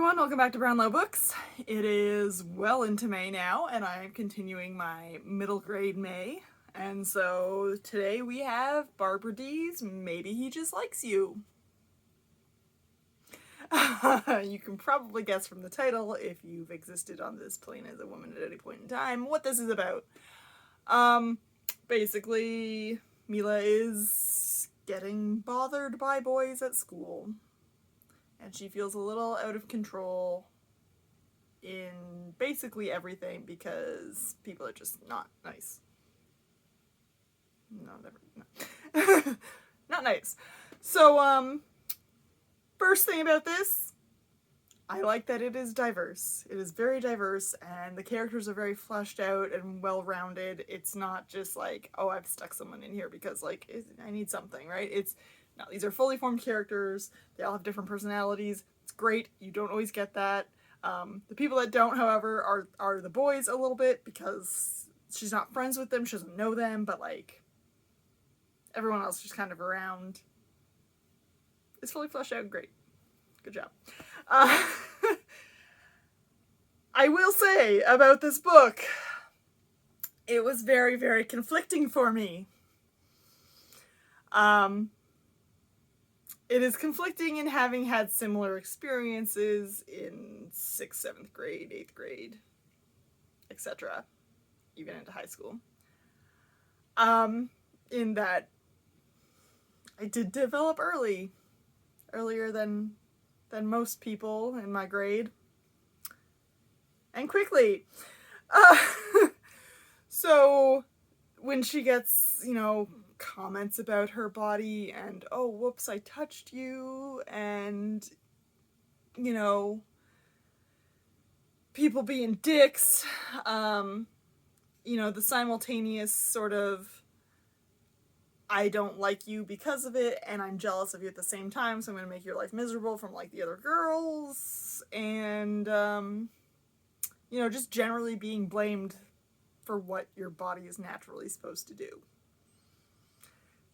everyone, welcome back to Brownlow Books. It is well into May now, and I am continuing my middle grade May. And so today we have Barbara Dee's Maybe He Just Likes You. You can probably guess from the title, if you've existed on this plane as a woman at any point in time, what this is about. Basically, Mila is getting bothered by boys at school. And she feels a little out of control in basically everything because people are just not nice. No, never. No. Not nice. So, first thing about this, I like that it is diverse. It is very diverse, and the characters are very fleshed out and well-rounded. It's not just like, oh, I've stuck someone in here because, like, I need something, right? No, these are fully formed characters. They all have different personalities. It's great. You don't always get that. The people that don't, however, are the boys a little bit because she's not friends with them. She doesn't know them, but, like, everyone else just kind of around. It's fully fleshed out. Great. Good job. I will say about this book, it was very, very conflicting for me. It is conflicting in having had similar experiences in 6th, 7th grade, 8th grade, etc., even into high school. In that I did develop earlier than most people in my grade, and quickly. So when she gets, comments about her body and, oh, whoops, I touched you, and, people being dicks, the simultaneous sort of, I don't like you because of it, and I'm jealous of you at the same time, so I'm going to make your life miserable from, like, the other girls, and, just generally being blamed for what your body is naturally supposed to do.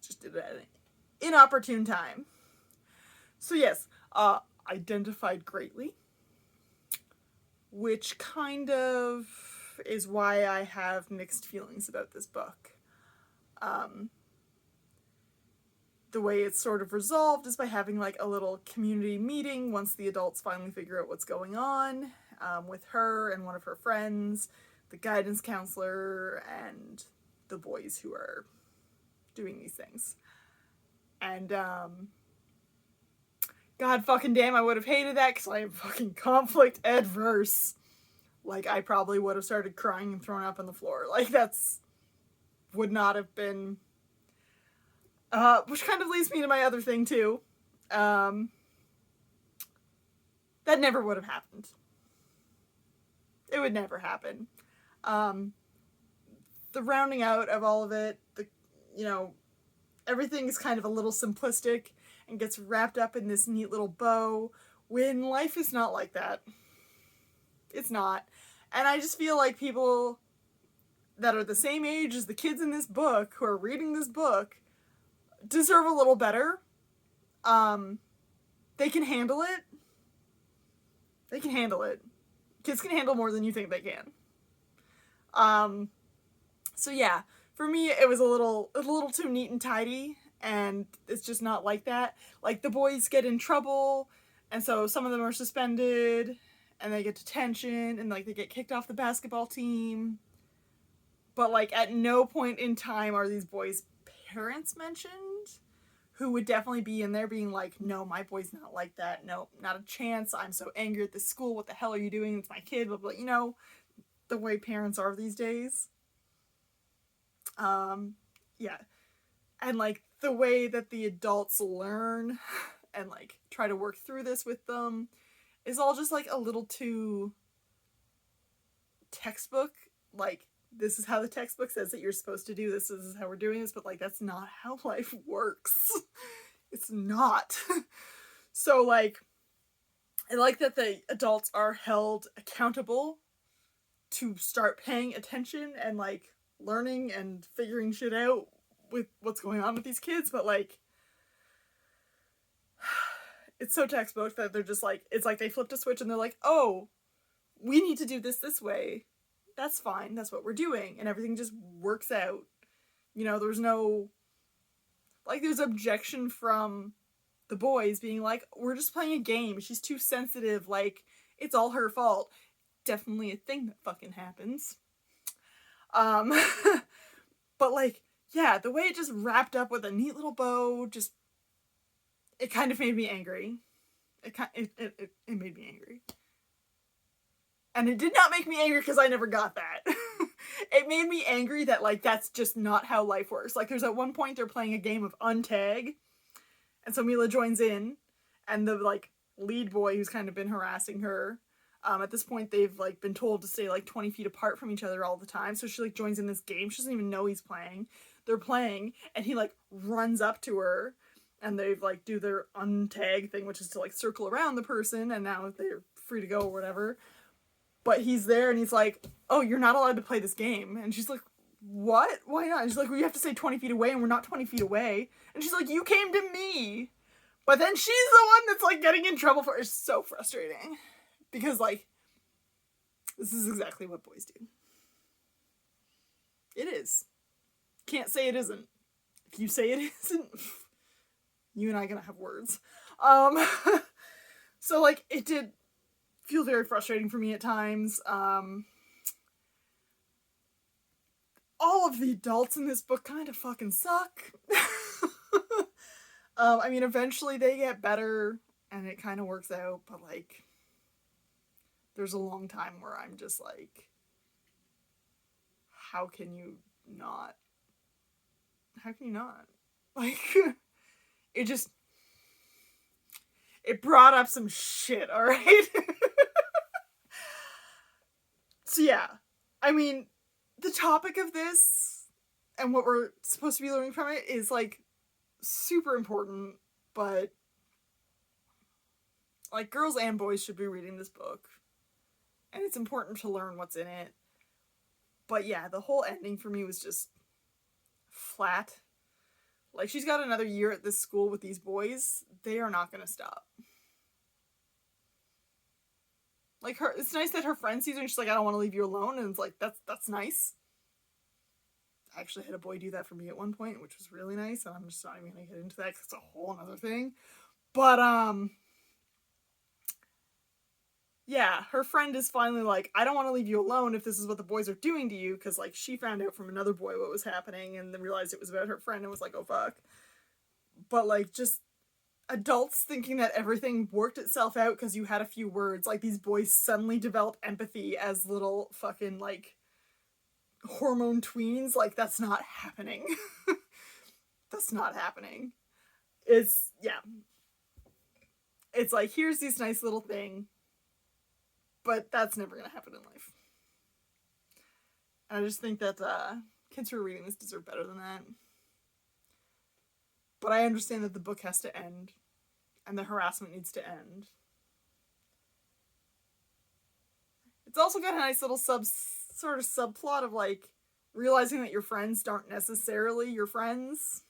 Just did it at an inopportune time. So yes, identified greatly, which kind of is why I have mixed feelings about this book. The way it's sort of resolved is by having like a little community meeting once the adults finally figure out what's going on, with her and one of her friends, the guidance counselor, and the boys who are doing these things. And, God fucking damn, I would have hated that because I am fucking conflict adverse. Like, I probably would have started crying and thrown up on the floor. Like, would not have been, which kind of leads me to my other thing, too. That never would have happened. It would never happen. The rounding out of all of it, everything is kind of a little simplistic and gets wrapped up in this neat little bow when life is not like that. It's not. And I just feel like people that are the same age as the kids in this book who are reading this book deserve a little better. They can handle it. They can handle it. Kids can handle more than you think they can. So yeah, for me it was a little too neat and tidy, and it's just not like that. Like, the boys get in trouble, and so some of them are suspended, and they get detention, and like they get kicked off the basketball team. But like at no point in time are these boys' parents mentioned, who would definitely be in there being like, no, my boy's not like that. No, not a chance. I'm so angry at this school. What the hell are you doing? It's my kid. Blah, blah, the way parents are these days. Yeah. And like the way that the adults learn and like try to work through this with them is all just like a little too textbook. Like, this is how the textbook says that you're supposed to do this. This is how we're doing this. But like, that's not how life works. It's not. So like, I like that the adults are held accountable to start paying attention and like learning and figuring shit out with what's going on with these kids. But like, It's so textbook that they're just like, it's like they flipped a switch and they're like, oh, we need to do this way. That's fine. That's what we're doing. And everything just works out. You know, there's no, like, there's objection from the boys being like, we're just playing a game. She's too sensitive. Like, it's all her fault. Definitely a thing that fucking happens. But, like, yeah, the way it just wrapped up with a neat little bow, just, it kind of made me angry. It made me angry. And it did not make me angry because I never got that. It made me angry that, like, that's just not how life works. Like, there's at one point they're playing a game of untag, and so Mila joins in, and the, like, lead boy who's kind of been harassing her, at this point they've, like, been told to stay, like, 20 feet apart from each other all the time, so she, like, joins in this game. She doesn't even know he's playing. They're playing, and he, like, runs up to her, and they, like, do their untag thing, which is to, like, circle around the person, and now they're free to go or whatever. But he's there and he's like, oh, you're not allowed to play this game. And she's like, what? Why not? And she's like, well, you have to stay 20 feet away and we're not 20 feet away. And she's like, you came to me. But then she's the one that's, like, getting in trouble for it. It's so frustrating. Because, like, this is exactly what boys do. It is. Can't say it isn't. If you say it isn't, you and I are gonna have words. So, like, it did feel very frustrating for me at times. All of the adults in this book kind of fucking suck. I mean, eventually they get better and it kind of works out, but, like, there's a long time where I'm just like, how can you not? How can you not? Like, it brought up some shit, alright? So yeah, I mean, the topic of this and what we're supposed to be learning from it is, like, super important, but, like, girls and boys should be reading this book, and it's important to learn what's in it. But yeah, the whole ending for me was just flat. Like, she's got another year at this school with these boys. They are not gonna stop. Like, it's nice that her friend sees her and she's like, I don't want to leave you alone. And it's like, that's nice. I actually had a boy do that for me at one point, which was really nice. And I'm just not even going to get into that because it's a whole other thing. But, yeah, her friend is finally like, I don't want to leave you alone if this is what the boys are doing to you. Because, like, she found out from another boy what was happening and then realized it was about her friend and was like, oh, fuck. But, like, just adults thinking that everything worked itself out because you had a few words. Like, these boys suddenly develop empathy as little fucking, like, hormone tweens. Like, that's not happening. That's not happening. It's, yeah. It's like, here's this nice little thing, but that's never gonna happen in life. And I just think that kids who are reading this deserve better than that. But I understand that the book has to end, and the harassment needs to end. It's also got a nice little sort of subplot of, like, realizing that your friends aren't necessarily your friends.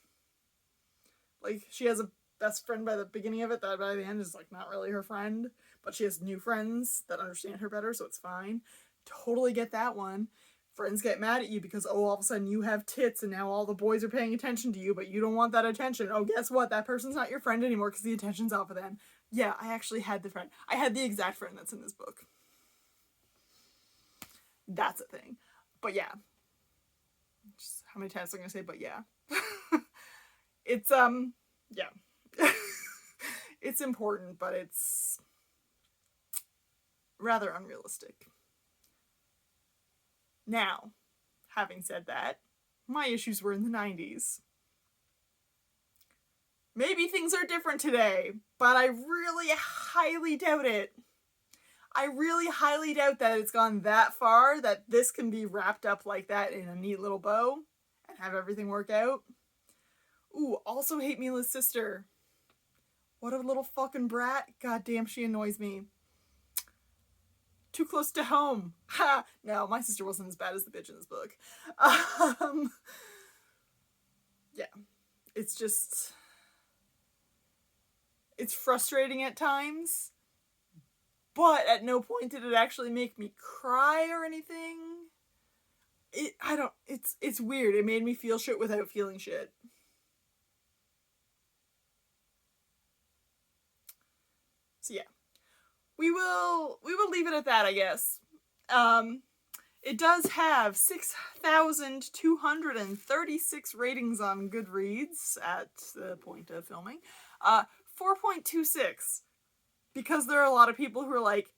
Like, she has a best friend by the beginning of it that by the end is, like, not really her friend, but she has new friends that understand her better, so it's fine. Totally get that one. Friends get mad at you because, oh, all of a sudden you have tits and now all the boys are paying attention to you, but you don't want that attention. Oh, guess what? That person's not your friend anymore because the attention's off of them. Yeah, I actually had the friend. I had the exact friend that's in this book. That's a thing. But yeah. Just how many times am I gonna say, but yeah. It's, yeah. It's important, but it's rather unrealistic. Now, having said that, my issues were in the 90s. Maybe things are different today, but I really highly doubt it. I really highly doubt that it's gone that far that this can be wrapped up like that in a neat little bow and have everything work out. Ooh, also hate Mila's sister. What a little fucking brat. God damn, she annoys me. Too close to home. Ha! No, my sister wasn't as bad as the bitch in this book. Yeah. It's just... it's frustrating at times, but at no point did it actually make me cry or anything. It's weird. It made me feel shit without feeling shit. So yeah. We will leave it at that, I guess. It does have 6,236 ratings on Goodreads at the point of filming. 4.26. Because there are a lot of people who are like,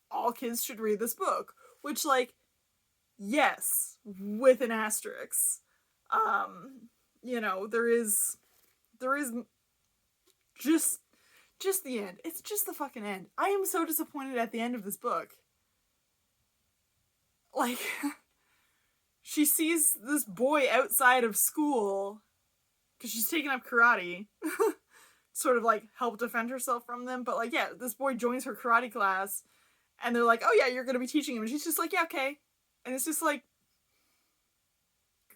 all kids should read this book. Which, like, yes, with an asterisk. You know, there is just the end. It's just the fucking end. I am so disappointed at the end of this book. Like, she sees this boy outside of school because she's taking up karate. Sort of like help defend herself from them. But like, yeah, this boy joins her karate class and they're like, oh yeah, you're gonna be teaching him. And she's just like, yeah, okay. And it's just like,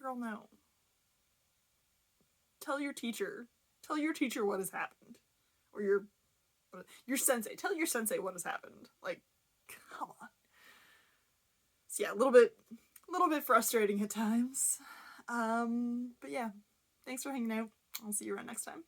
girl, no. Tell your teacher what has happened. Or your sensei. Tell your sensei what has happened. Like, come on. So yeah, a little bit frustrating at times. But yeah, thanks for hanging out. I'll see you around next time.